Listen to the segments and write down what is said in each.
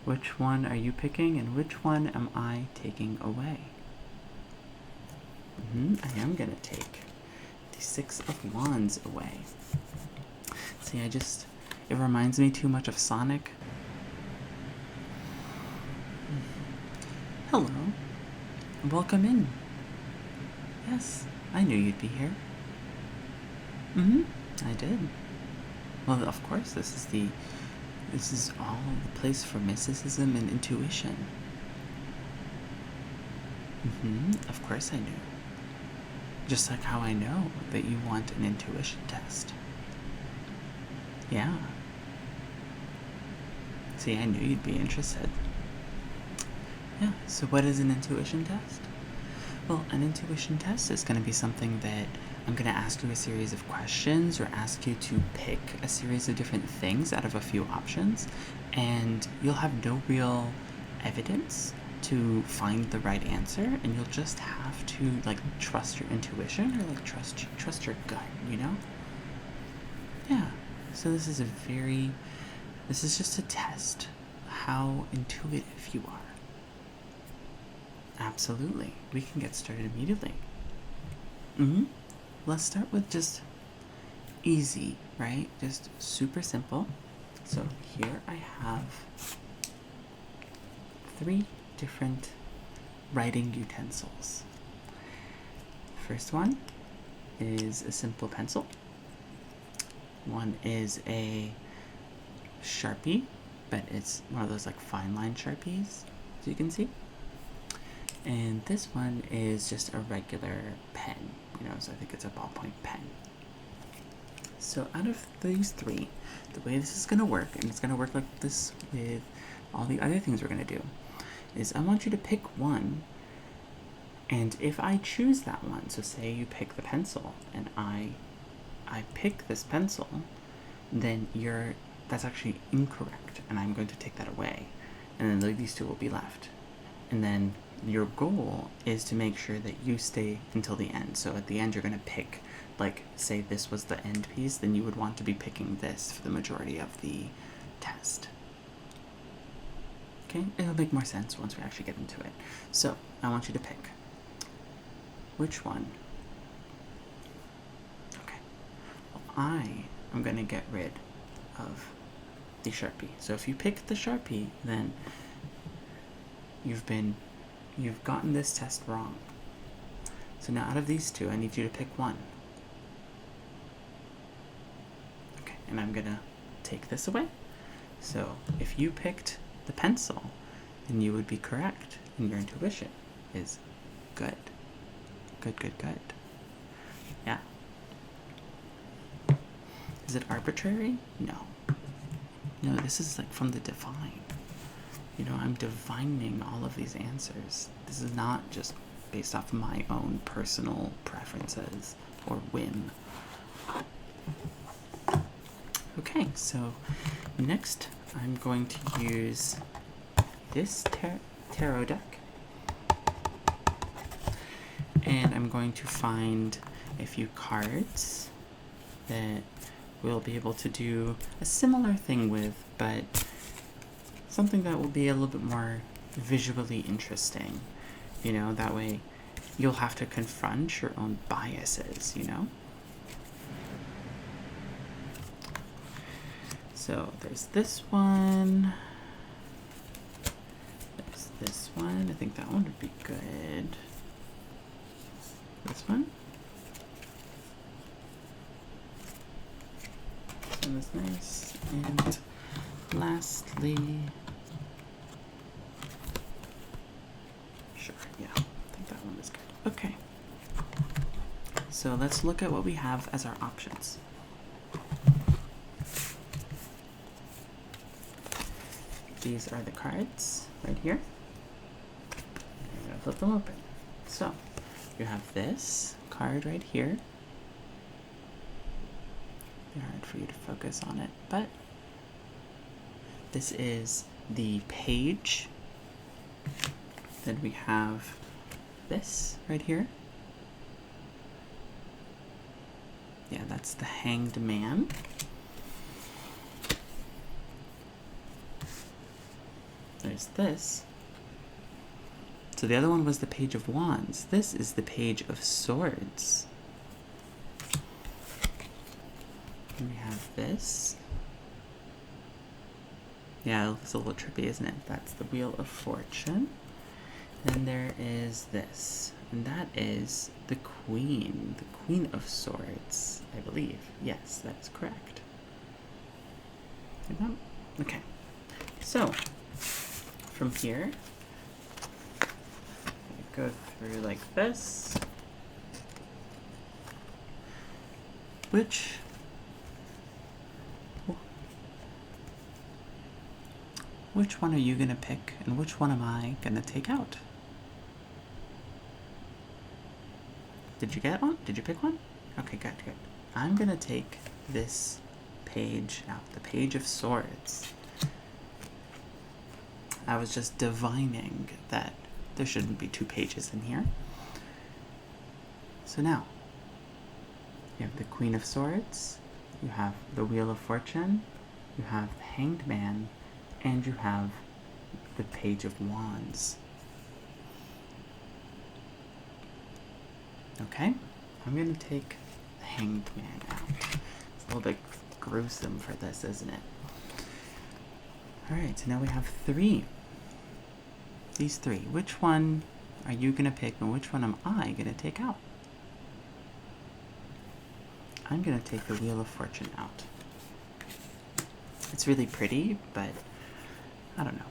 Which one are you picking and which one am I taking away? I am gonna take the Six of Wands away. See, it reminds me too much of Sonic. Hello. Welcome in. Yes, I knew you'd be here. I did. Well, of course, this is all the place for mysticism and intuition. Of course I knew. Just like how I know that you want an intuition test. Yeah. See, I knew you'd be interested. Yeah, so what is an intuition test? Well, an intuition test is going to be something that I'm going to ask you a series of questions or ask you to pick a series of different things out of a few options, and you'll have no real evidence to find the right answer, and you'll just have to trust your intuition or trust your gut, you know? Yeah. So this is just a test how intuitive you are. Absolutely. We can get started immediately. Let's start with just easy, right? Just super simple. So here I have 3 different writing utensils. First one is a simple pencil. One is a Sharpie, but it's one of those fine line Sharpies, as you can see. And this one is just a regular pen, so I think it's a ballpoint pen. So out of these 3, the way this is going to work, and it's going to work like this with all the other things we're going to do, is I want you to pick one, and if I choose that one, so say you pick the pencil, and I pick this pencil, then that's actually incorrect, and I'm going to take that away, and then these 2 will be left. And then your goal is to make sure that you stay until the end. So at the end, you're going to pick, say this was the end piece, then you would want to be picking this for the majority of the test. Okay? It'll make more sense once we actually get into it. So I want you to pick. Which one? Okay. Well, I am going to get rid of the Sharpie. So if you pick the Sharpie, then you've gotten this test wrong. So now out of these 2, I need you to pick one. Okay, and I'm gonna take this away. So if you picked the pencil, then you would be correct, and your intuition is good. Good. Yeah. Is it arbitrary? No, this is from the divine. I'm divining all of these answers. This is not just based off my own personal preferences or whim. Okay, so next I'm going to use this tarot deck, and I'm going to find a few cards that we'll be able to do a similar thing with, but something that will be a little bit more visually interesting. That way you'll have to confront your own biases, So there's this one. There's this one. I think that one would be good. This one. This one is nice. And lastly, sure, yeah, I think that one is good. Okay. So let's look at what we have as our options. These are the cards right here. I'm going to flip them open. So you have this card right here. It's hard for you to focus on it, but this is the Page. Then we have this right here. Yeah, that's the Hanged Man. There's this. So the other one was the Page of Wands. This is the Page of Swords. And we have this. Yeah, it's a little trippy, isn't it? That's the Wheel of Fortune. Then there is this. And that is the Queen of Swords, I believe. Yes, that is correct. Okay. So, from here, go through like this. Which one are you gonna pick, and which one am I gonna take out? Did you get one? Did you pick one? Okay, good. I'm gonna take this page out, the Page of Swords. I was just divining that there shouldn't be two pages in here. So now, you have the Queen of Swords, you have the Wheel of Fortune, you have the Hanged Man, and you have the Page of Wands. Okay, I'm going to take the Hanged Man out. It's a little bit gruesome for this, isn't it? Alright, so now we have three. These three. Which one are you going to pick, and which one am I going to take out? I'm going to take the Wheel of Fortune out. It's really pretty, but I don't know.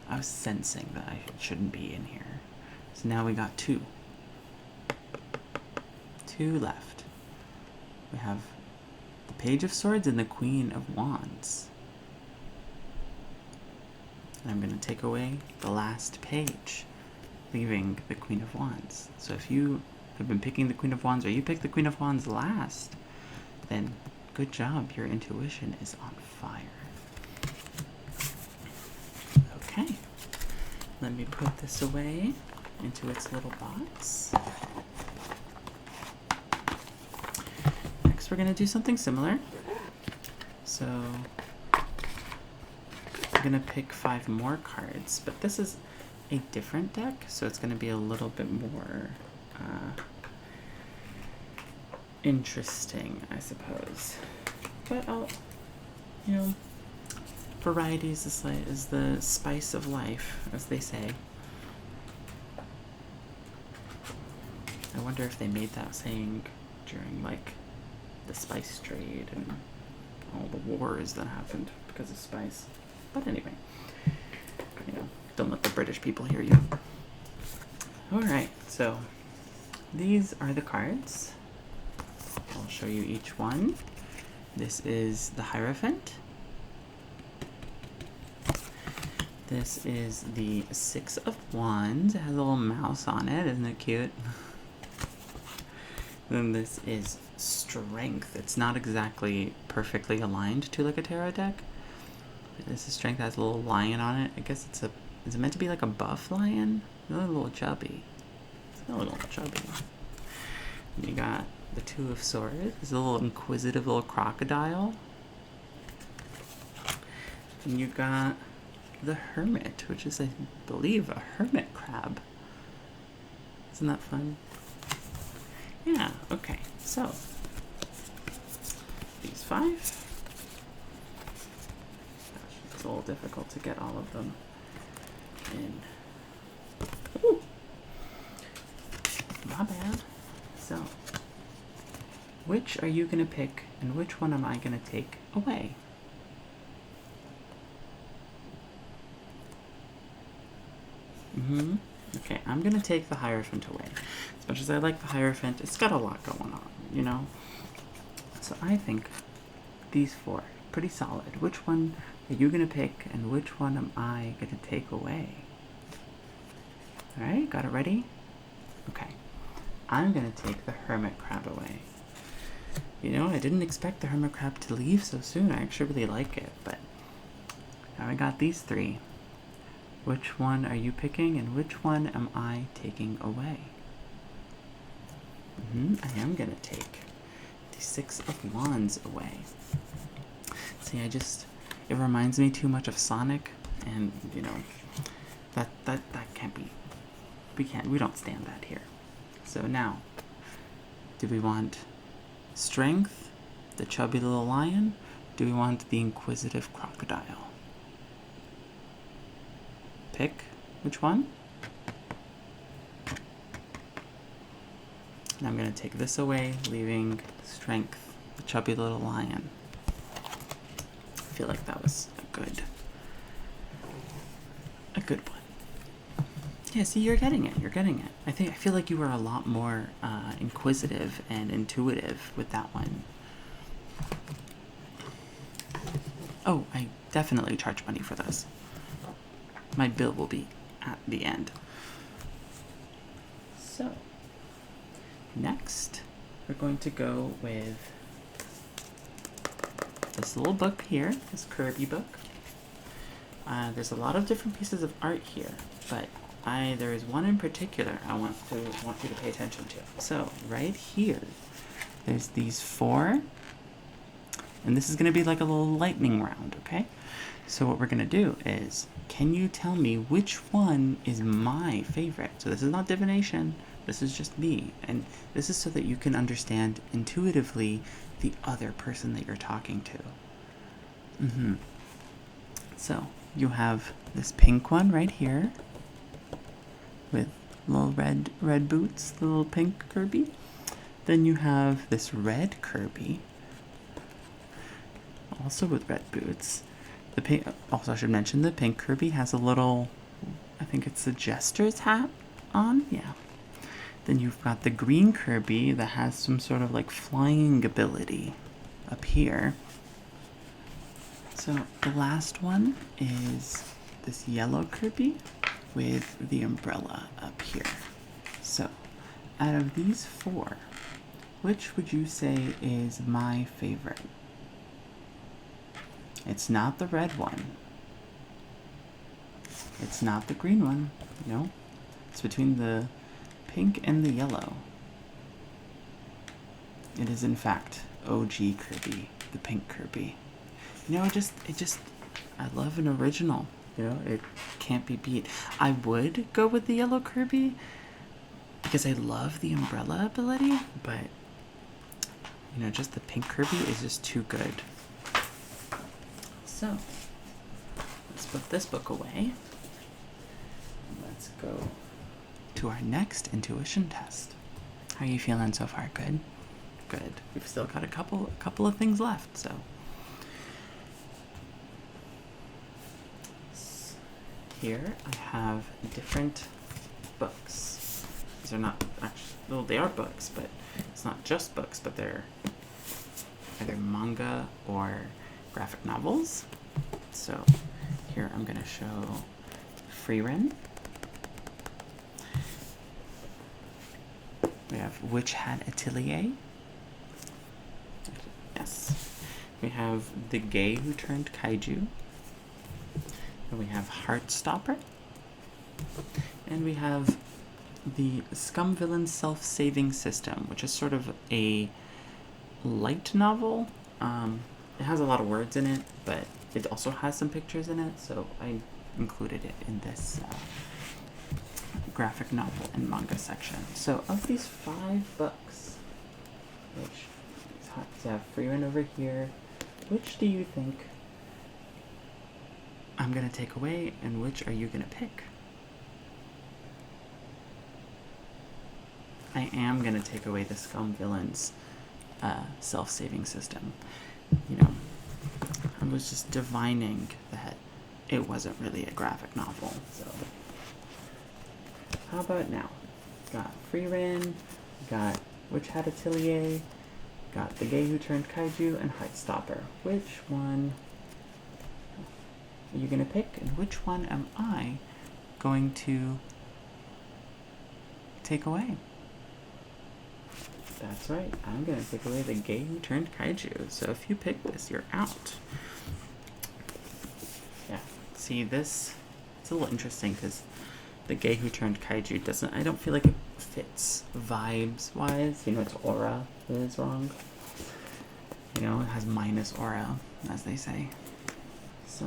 I was sensing that I shouldn't be in here. So now we got two. Two left. We have the Page of Swords and the Queen of Wands. And I'm going to take away the last page, leaving the Queen of Wands. So if you have been picking the Queen of Wands, or you picked the Queen of Wands last, then good job. Your intuition is on fire. Okay. Let me put this away into its little box. Next, we're going to do something similar. So I'm going to pick 5 more cards, but this is a different deck, so it's going to be a little bit more interesting, I suppose. But variety is the spice of life, as they say. I wonder if they made that saying during, like, the spice trade and all the wars that happened because of spice. But anyway, don't let the British people hear you. Alright, so these are the cards. I'll show you each one. This is the Hierophant. This is the 6 of Wands. It has a little mouse on it. Isn't it cute? Then this is Strength. It's not exactly perfectly aligned to like a tarot deck. This is Strength. It has a little lion on it. I guess is it meant to be like a buff lion? It's a little chubby. It's a little chubby. And you got the 2 of Swords. It's a little inquisitive little crocodile. And you got the Hermit, which is, I believe, a hermit crab. Isn't that fun? Yeah, okay. So, these 5. Gosh, it's a little difficult to get all of them in. Ooh. Not bad. So, which are you going to pick, and which one am I going to take away? Okay, I'm going to take the Hierophant away. As much as I like the Hierophant, it's got a lot going on, So I think these 4, pretty solid. Which one are you going to pick, and which one am I going to take away? Alright, got it ready? Okay. I'm going to take the Hermit Crab away. I didn't expect the Hermit Crab to leave so soon. I actually really like it, but now I got these 3. Which one are you picking, and which one am I taking away? I am going to take the 6 of Wands away. See, it reminds me too much of Sonic. And, you know, that can't be, we don't stand that here. So now, do we want strength, the chubby little lion? Do we want the inquisitive crocodile? Pick which one. And I'm going to take this away, leaving strength, the chubby little lion. I feel like that was a good one. Yeah, see, you're getting it. You're getting it. I feel like you were a lot more inquisitive and intuitive with that one. Oh, I definitely charge money for this. My bill will be at the end. So, next, we're going to go with this little book here, this Kirby book. There's a lot of different pieces of art here, but there is one in particular I want you to pay attention to. So, right here, there's these 4, and this is going to be like a little lightning round, okay? So what we're going to do is, can you tell me which one is my favorite? So this is not divination, this is just me, and this is so that you can understand intuitively the other person that you're talking to. So you have this pink one right here with little red boots, the little pink Kirby. Then you have this red Kirby, also with red boots. The pink, also I should mention, the pink Kirby has a little, I think it's a jester's hat on, yeah. Then you've got the green Kirby that has some sort of like flying ability up here. So the last one is this yellow Kirby with the umbrella up here. So out of these 4, which would you say is my favorite? It's not the red one. It's not the green one. No. It's between the pink and the yellow. It is in fact OG Kirby, the pink Kirby. You know, I love an original. You know, it can't be beat. I would go with the yellow Kirby because I love the umbrella ability, but you know, just the pink Kirby is just too good. So, let's put this book away. Let's go to our next intuition test. How are you feeling so far? Good? Good. We've still got a couple of things left, so. Here I have different books. These are not actually, well, they are books, but it's not just books, but they're either manga or graphic novels. So here I'm going to show Frieren. We have Witch Hat Atelier. Yes. We have The Gay Who Turned Kaiju. And we have Heartstopper. And we have the Scum Villain Self-Saving System, which is sort of a light novel. It has a lot of words in it, but it also has some pictures in it, so I included it in this graphic novel and manga section. So of these 5 books, which have Frieren over here, which do you think I'm going to take away, and which are you going to pick? I am going to take away the Scum Villain's self-saving system. You know, I was just divining that it wasn't really a graphic novel, so. How about now? Got Frieren, got Witch Hat Atelier, got The Gay Who Turned Kaiju, and Heartstopper. Which one are you going to pick, and which one am I going to take away? That's right, I'm going to take away The Gay Who Turned Kaiju. So if you pick this, you're out. Yeah, see this, it's a little interesting because The Gay Who Turned Kaiju doesn't, I don't feel like it fits vibes-wise. You know, its aura is wrong. You know, it has minus aura, as they say. So,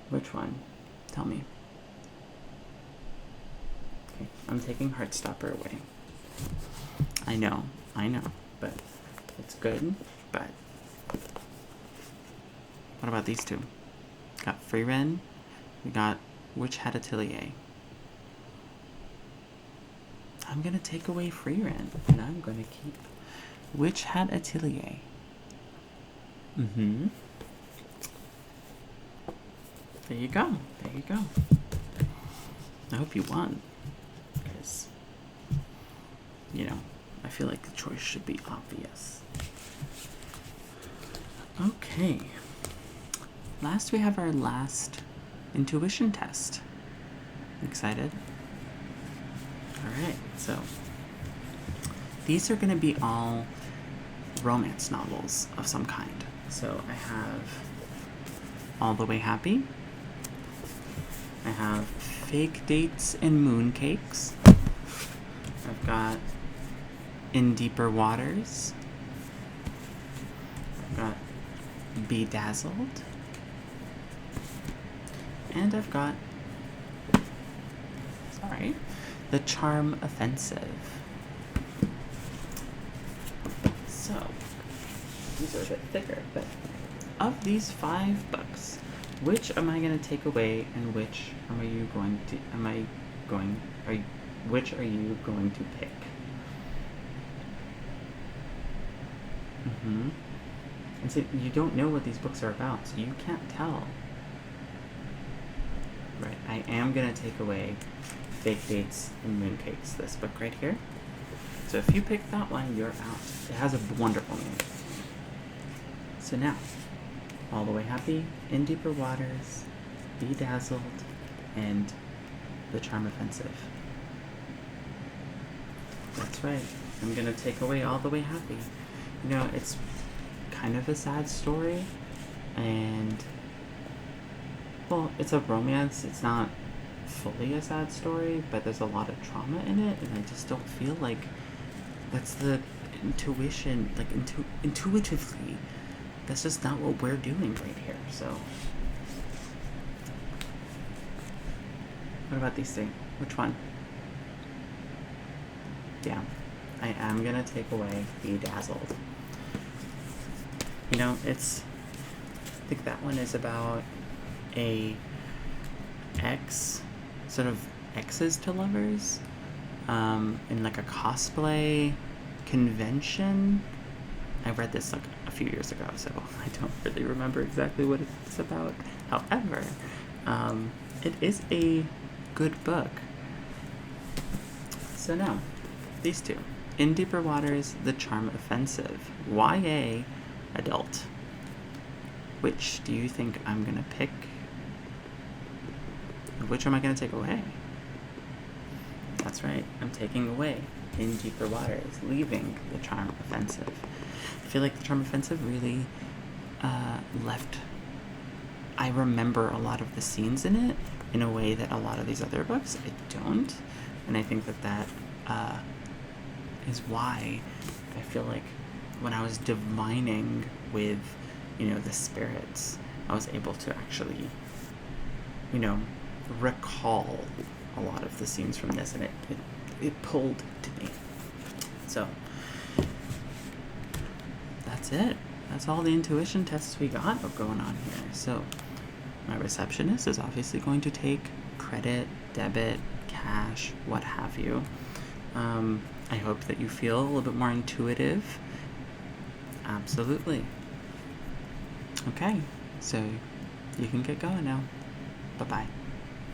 Which one? Tell me. Okay, I'm taking Heartstopper away. I know, but it's good, but what about these two? Got Frieren, we got Witch Hat Atelier. I'm gonna take away Frieren, and I'm gonna keep Witch Hat Atelier. Mm-hmm. There you go. There you go. I hope you won. Because, you know, I feel like the choice should be obvious. Okay. Last, we have our last intuition test. Excited? Alright, so these are going to be all romance novels of some kind. So I have All the Way Happy. I have Fake Dates and Mooncakes. I've got In Deeper Waters. I've got Bedazzled. And I've got, sorry, The Charm Offensive. So, these are a bit thicker, but of these 5 books, which am I going to take away and which are you going to which are you going to pick? And so you don't know what these books are about, so you can't tell. Right, I am going to take away Fake Dates and Mooncakes, this book right here. So if you pick that one, you're out. It has a wonderful name. So now, All the Way Happy, In Deeper Waters, Bedazzled, and The Charm Offensive. That's right. I'm going to take away All the Way Happy. You know, it's kind of a sad story, and, well, it's a romance. It's not fully a sad story, but there's a lot of trauma in it, and I just don't feel like that's the intuition, like, intuitively, that's just not what we're doing right here, so. What about these two? Which one? Yeah, I am gonna take away Bedazzled. You know, I think that one is about sort of exes to lovers, in like a cosplay convention. I read this like a few years ago, so I don't really remember exactly what it's about. However, it is a good book. So now, these two. In Deeper Waters, The Charm Offensive. YA adult. Which do you think I'm going to pick? Which am I going to take away? That's right, I'm taking away In Deeper Waters, leaving The Charm Offensive. I feel like The Charm Offensive really left... I remember a lot of the scenes in it in a way that a lot of these other books I don't. And I think that is why I feel like when I was divining with, you know, the spirits, I was able to actually, you know, recall a lot of the scenes from this, and it pulled to me. So that's it. That's all the intuition tests we got going on here. So my receptionist is obviously going to take credit, debit, cash, what have you. I hope that you feel a little bit more intuitive. Absolutely. Okay, so you can get going now. Bye-bye.